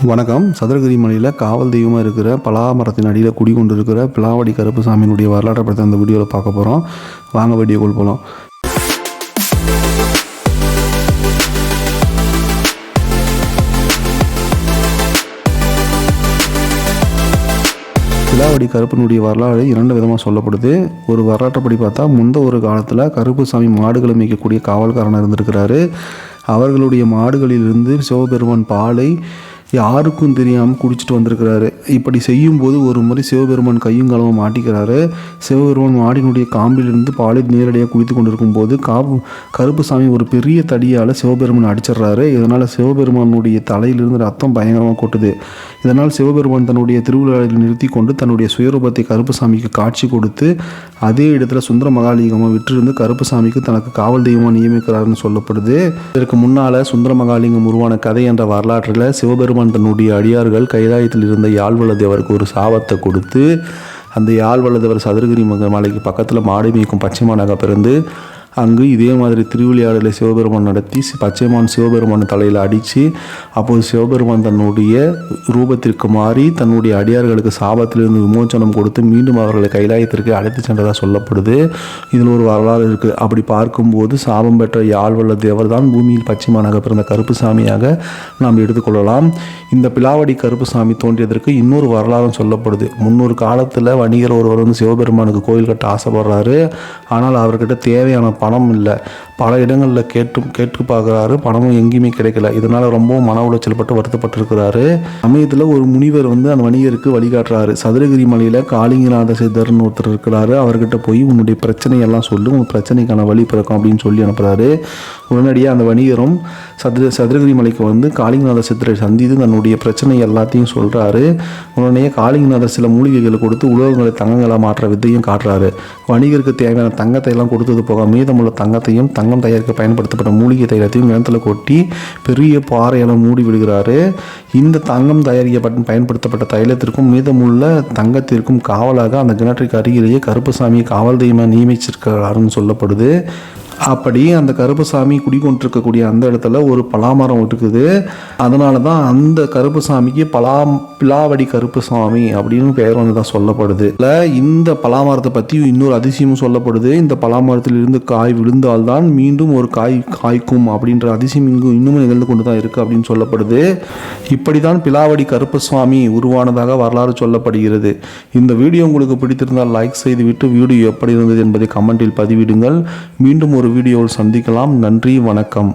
வணக்கம். சதுரகிரி மலையில் காவல் தெய்வமாக இருக்கிற பலா மரத்தின் அடியில் குடிகொண்டு இருக்கிற பிலாவடி கருப்புசாமியினுடைய வரலாற்றை பற்றி அந்த வீடியோவில் பார்க்க போகிறோம். வாங்க வீடியோக்குள் போகலாம். பிலாவடி கருப்பனுடைய வரலாறு இரண்டு விதமாக சொல்லப்படுது. ஒரு வரலாற்றுப்படி பார்த்தா ஒரு காலத்தில் கருப்புசாமி மாடுகளை மேய்க்கக்கூடிய காவல்காரனாக இருந்திருக்கிறாரு. அவர்களுடைய மாடுகளிலிருந்து சிவபெருமான் பாலை யாருக்கும் தெரியாமல் குடிச்சிட்டு வந்திருக்கிறாரு. இப்படி செய்யும்போது ஒரு முறை சிவபெருமான் கையும் களவும் மாட்டிக்கிறாரு. சிவபெருமான் மாடினுடைய காம்பிலிருந்து பாலை நேரடியாக குடித்து கொண்டிருக்கும் போது கருப்புசாமி ஒரு பெரிய தடியால் சிவபெருமான் அடிச்சிடுறாரு. இதனால் சிவபெருமானுடைய தலையிலிருந்து ரத்தம் பயங்கரமாக கொட்டுது. இதனால் சிவபெருமான் தன்னுடைய திருவிழாவில் நிறுத்தி கொண்டு தன்னுடைய சுயரூபத்தை கருப்புசாமிக்கு காட்சி கொடுத்து அதே இடத்துல சுந்தர மகாலிங்கமாக விற்றிருந்து கருப்புசாமிக்கு தனக்கு காவல் தெய்வமாக நியமிக்கிறாருன்னு சொல்லப்படுது. இதற்கு முன்னால் சுந்தர மகாலிங்கம் உருவான கதை என்ற வரலாற்றில் சிவபெருமான் தன்னுடைய அடியார்கள் கைலாயத்தில் இருந்த யாழ்வளதேவருக்கு ஒரு சாபத்தை கொடுத்து அந்த யாழ்வளதேவர் சதுரகிரி மலைக்கு பக்கத்தில் மாடு மேய்க்கும் பச்சைமானாக பிறந்து அங்கு இதே மாதிரி திருவிளையாடலை சிவபெருமான் நடத்தி பச்சைமான் சிவபெருமான் தலையில் அடித்து அப்போது சிவபெருமான் தன்னுடைய ரூபத்திற்கு மாறி தன்னுடைய அடியார்களுக்கு சாபத்திலிருந்து விமோச்சனம் கொடுத்து மீண்டும் அவர்களை கைலாயத்திற்கு அழைத்து சென்றதாக சொல்லப்படுது. இதில் ஒரு வரலாறு இருக்குது. அப்படி பார்க்கும்போது சாபம் பெற்ற யாழ்வல்ல தேவர் தான் பூமியில் பச்சைமானாக பிறந்த கருப்புசாமியாக நாம் எடுத்துக்கொள்ளலாம். இந்த பிலாவடி கருப்புசாமி தோன்றியதற்கு இன்னொரு வரலாறும் சொல்லப்படுது. முன்னொரு காலத்தில் வணிகர் ஒருவர் வந்து சிவபெருமானுக்கு கோயில் கட்ட ஆசைப்படுறாரு. ஆனால் அவர்கிட்ட தேவையான பணம் இல்லை. பல இடங்களில் கேட்டு பார்க்குறாரு. பணமும் எங்கேயுமே கிடைக்கல. இதனால் ரொம்ப மன உளைச்சல் பட்டு வருத்தப்பட்டிருக்கிறாரு. சமயத்தில் ஒரு முனிவர் வந்து அந்த வணிகருக்கு வழிகாட்டுறாரு. சதுரகிரி மலையில் காளிங்கநாத சித்தர்னு ஒருத்தர் இருக்கிறாரு. அவர்கிட்ட போய் உன்னுடைய பிரச்சனையெல்லாம் சொல்லு, உன் பிரச்சனைக்கான வழி பிறக்கும் அப்படின்னு சொல்லி அனுப்புகிறாரு. உடனடியாக அந்த வணிகரும் சதுரகிரி மலைக்கு வந்து காளிங்கநாத சித்தரை சந்தித்து தன்னுடைய பிரச்சனை எல்லாத்தையும் சொல்கிறாரு. உடனே காளிங்கநாதர் சில மூலிகைகளை கொடுத்து உலோகங்களை தங்கங்களாக மாற்ற வித்தையும் காட்டுறாரு. வணிகருக்கு தேவையான தங்கத்தை எல்லாம் கொடுத்தது போக மீதமுள்ள தங்கத்தையும் தங்கம் தயாரிக்க பயன்படுத்தப்பட்ட மூலிகை தைலத்தையும் நிலத்தில் கொட்டி பெரிய பாறையெல்லாம் மூடி விடுகிறாரு. இந்த தங்கம் தயாரிக்கப்பட்ட பயன்படுத்தப்பட்ட தைலத்திற்கும் மீதமுள்ள தங்கத்திற்கும் காவலாக அந்த கிணற்றுக்கு அருகிலேயே கருப்புசாமியை காவல் தெய்வமாக நியமிச்சிருக்கிறாருன்னு சொல்லப்படுது. அப்படி அந்த கருப்புசாமி குடிக்கொண்டிருக்கக்கூடிய அந்த இடத்துல ஒரு பலாமரம் இருக்குது. அதனால தான் அந்த கருப்புசாமிக்கு பிலாவடி கருப்புசாமி அப்படின்னு பெயர் வந்து தான் சொல்லப்படுது. இல்லை, இந்த பலாமரத்தை பற்றி இன்னொரு அதிசயமும் சொல்லப்படுது. இந்த பலாமரத்தில் இருந்து காய் விழுந்தால்தான் மீண்டும் ஒரு காய் காய்க்கும் அப்படின்ற அதிசயம் இங்கு இன்னும் நிகழ்ந்து கொண்டு தான் இருக்குது அப்படின்னு சொல்லப்படுது. இப்படி தான் பிலாவடி கருப்புசாமி உருவானதாக வரலாறு சொல்லப்படுகிறது. இந்த வீடியோ உங்களுக்கு பிடித்திருந்தால் லைக் செய்துவிட்டு வீடியோ எப்படி இருந்தது என்பதை கமெண்டில் பதிவிடுங்கள். மீண்டும் ஒரு வீடியோவில் சந்திக்கலாம். நன்றி, வணக்கம்.